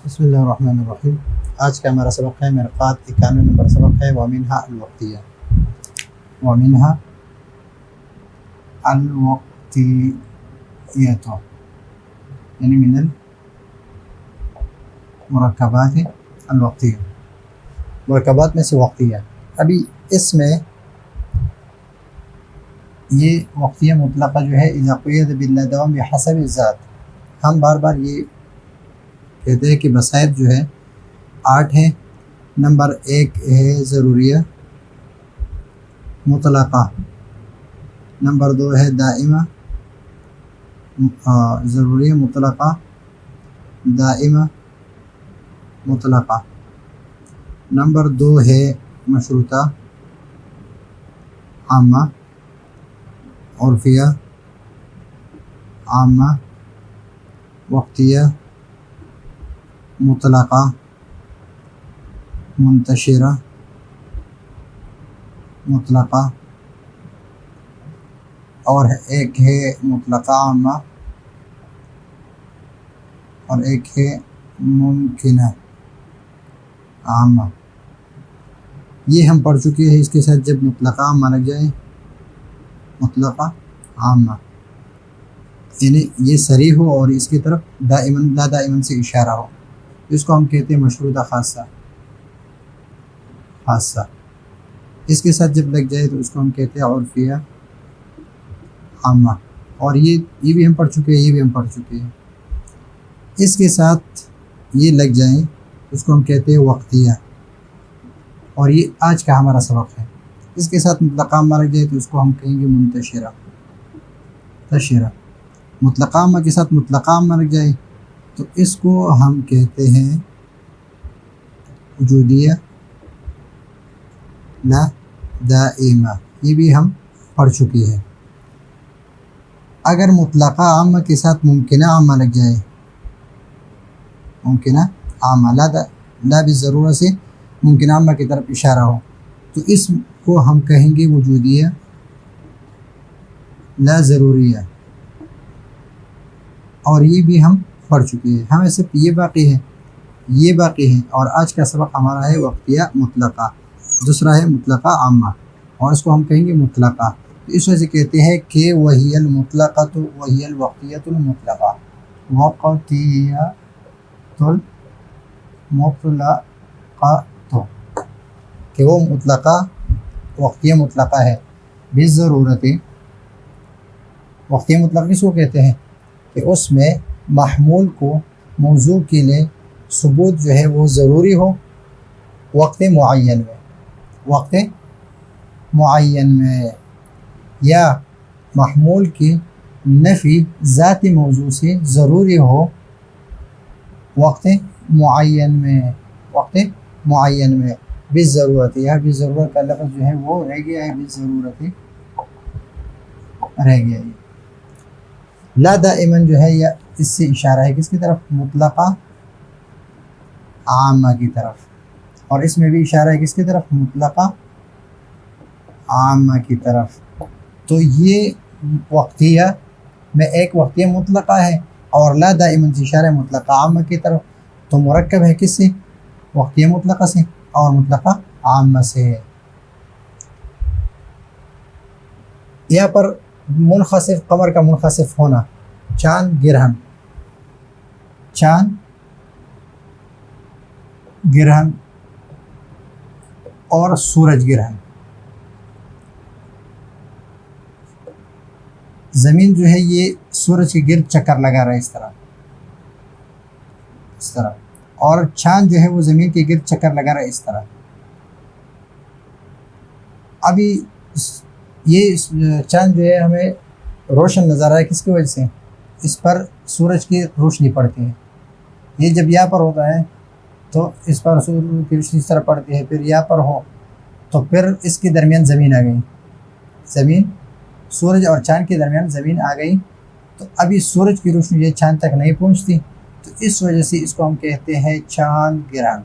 بسم اللہ الرحمن الرحیم۔ آج کا ہمارا سبق ہے مرقات 91 نمبر سبق ہے ومنہا الوقتیہ۔ ومنہا الوقتیہ یعنی من المرکبات الوقتیہ، مرکبات میں سے وقتیہ۔ ابھی اس میں یہ وقتیہ مطلقہ جو ہے اذا قید بالندوام بحسب الذات، ہم بار بار یہ کہتے ہیں کہ بسائط جو ہے 8 ہیں۔ نمبر 1 ہے ضروریہ مطلقہ، نمبر 2 ہے دائمہ، ضروریہ مطلقہ دائمہ مطلقہ، نمبر 2 ہے مشروطہ عامہ عرفیہ عامہ وقتیہ مطلقہ منتشرہ مطلقہ، اور ایک ہے مطلقہ عامہ اور ایک ہے ممکنہ عامہ۔ یہ ہم پڑھ چکے ہیں۔ اس کے ساتھ جب مطلقہ عامہ لگ جائے، مطلقہ عامہ یعنی یہ صریح ہو اور اس کی طرف دائماً لا دائماً سے اشارہ ہو، اس کو ہم کہتے ہیں مشروطہ خاصہ خاصہ۔ اس کے ساتھ جب لگ جائے تو اس کو ہم کہتے ہیں عرفیہ عامہ، اور یہ بھی ہم پڑھ چکے ہیں، یہ بھی ہم پڑھ چکے ہیں۔ اس کے ساتھ یہ لگ جائیں اس کو ہم کہتے ہیں وقتیہ، اور یہ آج کا ہمارا سبق ہے۔ اس کے ساتھ مطلقہ عامہ لگ جائے تو اس کو ہم کہیں گے منتشرہ تشرہ۔ مطلقہ عامہ کے ساتھ مطلقہ عامہ لگ جائے تو اس کو ہم کہتے ہیں وجودیہ لا دائمہ، یہ بھی ہم پڑھ چکے ہیں۔ اگر مطلقہ عامہ کے ساتھ ممکنہ عامہ لگ جائے، ممکنہ عامہ لا بالضرورت سے ممکنہ عامہ کی طرف اشارہ ہو، تو اس کو ہم کہیں گے وجودیہ لا ضروریہ، اور یہ بھی ہم پڑھ چکے ہیں۔ ہمیں صرف یہ باقی ہے، اور آج کا سبق ہمارا ہے وقتیہ مطلقہ، دوسرا ہے مطلقہ عامہ، اور اس کو ہم کہیں گے مطلقہ۔ تو اس وجہ سے کہتے ہیں کہ وہی المطلقۃ وہی الوقتیۃ المطلقہ، وقتیہ المطلقہ، کہ وہ مطلقہ وقتیہ مطلقہ ہے بالضرورت۔ وقتیہ مطلقہ کس کو کہتے ہیں کہ اس میں محمول کو موضوع کے لیے ثبوت جو ہے وہ ضروری ہو وقت معین میں، یا محمول کی نفی ذاتی موضوع سے ضروری ہو وقت معین میں بالضرورت۔ یا بالضرورت کا لفظ جو ہے وہ رہ گیا ہے، بالضرورت رہ گیا ہے۔ لا دائماً جو ہے یا اس سے اشارہ ہے کس کی طرف؟ مطلقہ عامہ کی طرف، اور اس میں بھی اشارہ ہے کس کی طرف؟ مطلقہ عامہ کی طرف۔ تو یہ وقتیہ میں ایک وقتیہ مطلقہ ہے اور لا دائماً سے اشارہ ہے مطلقہ عامہ کی طرف، تو مرکب ہے کس سے؟ وقتیہ مطلقہ سے اور مطلقہ عامہ سے۔ یہاں پر منخسف، قمر کا منخسف ہونا، چاند گرہن اور سورج گرہن۔ زمین جو ہے یہ سورج کے گرد چکر لگا رہا ہے اس طرح، اور چاند جو ہے وہ زمین کے گرد چکر لگا رہا ہے اس طرح۔ ابھی یہ چاند جو ہے ہمیں روشن نظر آ رہا ہے کس کی وجہ سے؟ اس پر سورج کی روشنی پڑتی ہے۔ یہ جب یہاں پر ہوتا ہے تو اس پر سورج کی روشنی اس طرح پڑتی ہے، پھر یہاں پر ہو تو پھر اس کے درمیان زمین آ گئی، سورج اور چاند کے درمیان زمین آ گئی، تو ابھی سورج کی روشنی یہ چاند تک نہیں پہنچتی، تو اس وجہ سے اس کو ہم کہتے ہیں چاند گرہن۔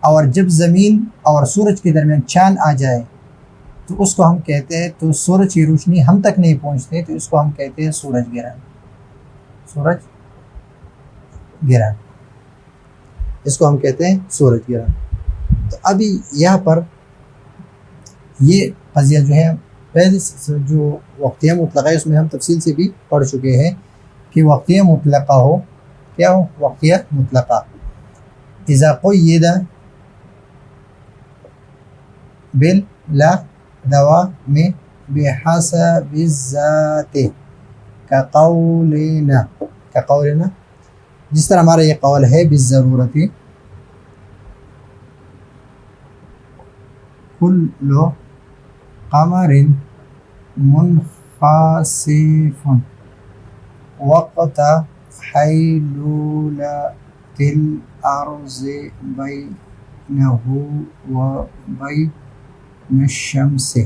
اور جب زمین اور سورج کے درمیان چاند آ جائے تو اس کو ہم کہتے ہیں، تو سورج کی روشنی ہم تک نہیں پہنچتے تو اس کو ہم کہتے ہیں سورج گرہن، سورج گرہن، اس کو ہم کہتے ہیں سورج گرہن۔ تو ابھی یہاں پر یہ قضیہ جو ہے پہلے جو وقتیہ مطلقہ ہے اس میں ہم تفصیل سے بھی پڑھ چکے ہیں کہ وقتیہ مطلقہ ہو، کیا ہو وقتیہ مطلقہ، اذا قید باللا دوام بحسب الذات کقولنا جس طرح ہمارا یہ قول ہے بالضرورت کل قمر منخسف وقت حیلولة الأرض بینہ وبین الشمس،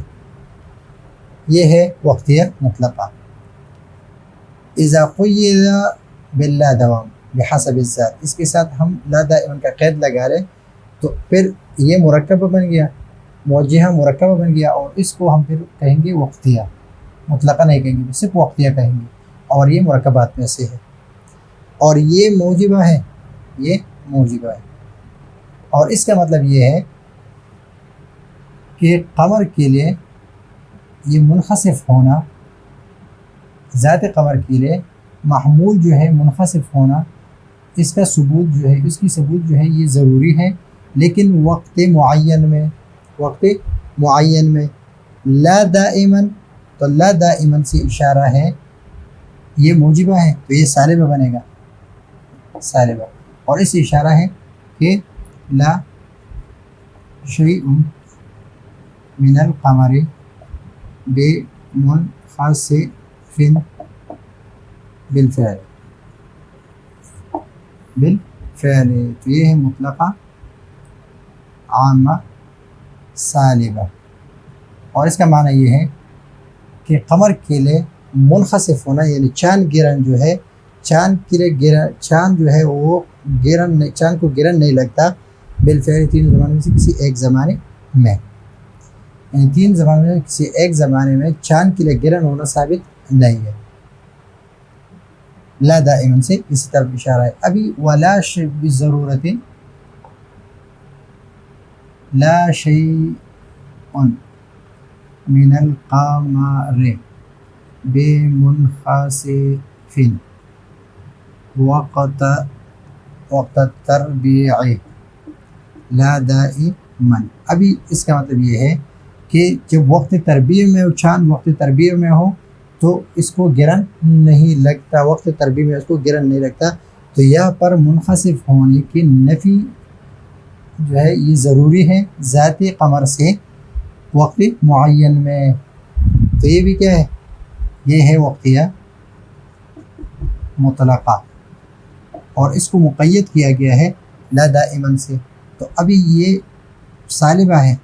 یہ ہے وقتیہ مطلقہ۔ اذا قید باللا دوام بحسب الذات، اس کے ساتھ ہم لا دائما کا قید لگا لیں تو پھر یہ مرکبہ بن گیا، موجہہ مرکبہ بن گیا، اور اس کو ہم پھر کہیں گے وقتیہ مطلقہ نہیں کہیں گے، صرف وقتیہ کہیں گے، اور یہ مرکبات میں سے ہے، اور یہ موجبہ ہے، یہ موجبہ ہے۔ اور اس کا مطلب یہ ہے کہ قمر کے لیے یہ منخسف ہونا، ذات قمر کے لیے محمول جو ہے منخسف ہونا، اس کا ثبوت جو ہے، اس کی ثبوت جو ہے یہ ضروری ہے، لیکن وقت معین میں لا دائما، تو لا دائما سے اشارہ ہے، یہ موجبہ ہے تو یہ سالبہ بنے گا، سالبہ، اور اس سے اشارہ ہے کہ لا شیء من القمر بمنخسف بالفعل، تو یہ ہے مطلقہ عامہ سالبہ، اور اس کا معنی یہ ہے کہ قمر کے لیے منخسف ہونا، یعنی چاند گرہن جو ہے، چاند جو ہے وہ چاند کو گرہن نہیں لگتا بالفعل، تین زمانے میں سے کسی ایک زمانے میں، یعنی تین زمانے میں کسی ایک زمانے میں چاند کے لیے گرہن ہونا ثابت نہیں ہے، لا دائما سے اسی طرف اشارہ ہے۔ ابھی ولا شیء بالضرورت لا شیء من القمر بمنخسف وقت التربیع لا دائما، ابھی اس کا مطلب یہ ہے کہ جب وقت تربیع میں چاند وقت تربیع میں ہو تو اس کو گرہن نہیں لگتا، وقت تربیع میں اس کو گرہن نہیں لگتا، تو یہاں پر منخسف ہونے کی نفی جو ہے یہ ضروری ہے ذات قمر سے وقت معین میں، تو یہ بھی کیا ہے، یہ ہے وقتیہ مطلقہ، اور اس کو مقید کیا گیا ہے لا دائما سے، تو ابھی یہ سالبہ ہے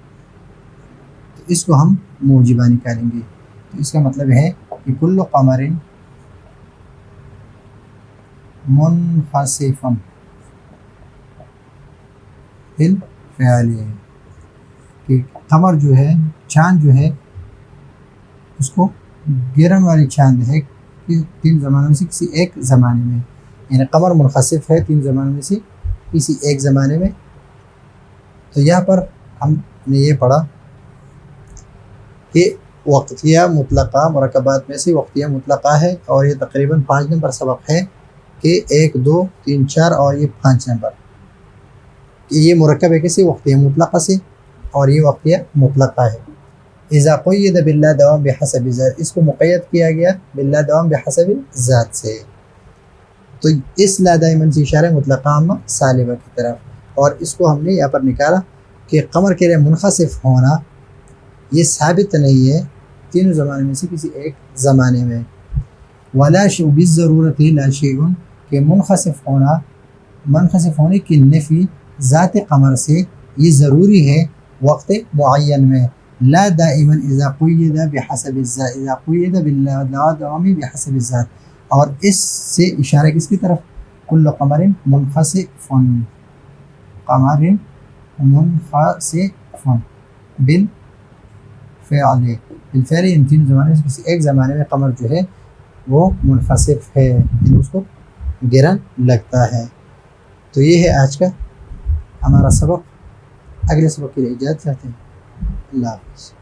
تو اس کو ہم موجبہ نکالیں گے، تو اس کا مطلب ہے کہ کل قمر منخسف بالفعل، کہ قمر جو ہے، چاند جو ہے، اس کو گرہن والی چاند ہے کہ تین زمانوں میں سے کسی ایک زمانے میں، یعنی قمر منخسف ہے تین زمانوں میں سے کسی ایک زمانے میں، تو یہاں پر ہم نے یہ پڑھا کہ وقتیہ مطلقہ مرکبات میں سے وقتیہ مطلقہ ہے، اور یہ تقریباً 5 نمبر سبق ہے کہ 1 2 3 4 اور یہ 5 نمبر، کہ یہ مرکب ہے کسی وقتیہ مطلقہ سے، اور یہ وقتیہ مطلقہ ہے۔ اذا قید باللا دوام بحسب ذات، اس کو مقید کیا گیا باللا دوام بحسب ذات سے، تو اس لا دائما سے اشارہ مطلقہ عامہ سالبہ کی طرف، اور اس کو ہم نے یہاں پر نکالا کہ قمر کے لیے منخسف ہونا یہ ثابت نہیں ہے تینوں زمانے میں سے کسی ایک زمانے میں، ولا شیء بالضرورت لا شیء، کہ منخسف ہونے کی نفی ذات قمر سے یہ ضروری ہے وقت معین میں، لا دائما اذا قید بحسب الذات، اذا قید بالدوام بحسب الذات، اور اس سے اشارہ کس کی طرف، کل قمر منخسف بالفعل، ان تین زمانے سے کسی ایک زمانے میں قمر جو ہے وہ منخسف ہے، یعنی اس کو گرہن لگتا ہے۔ تو یہ ہے آج کا ہمارا سبق. اگلے سبق کے لیے اجازت چاہتے ہیں. اللہ حافظ.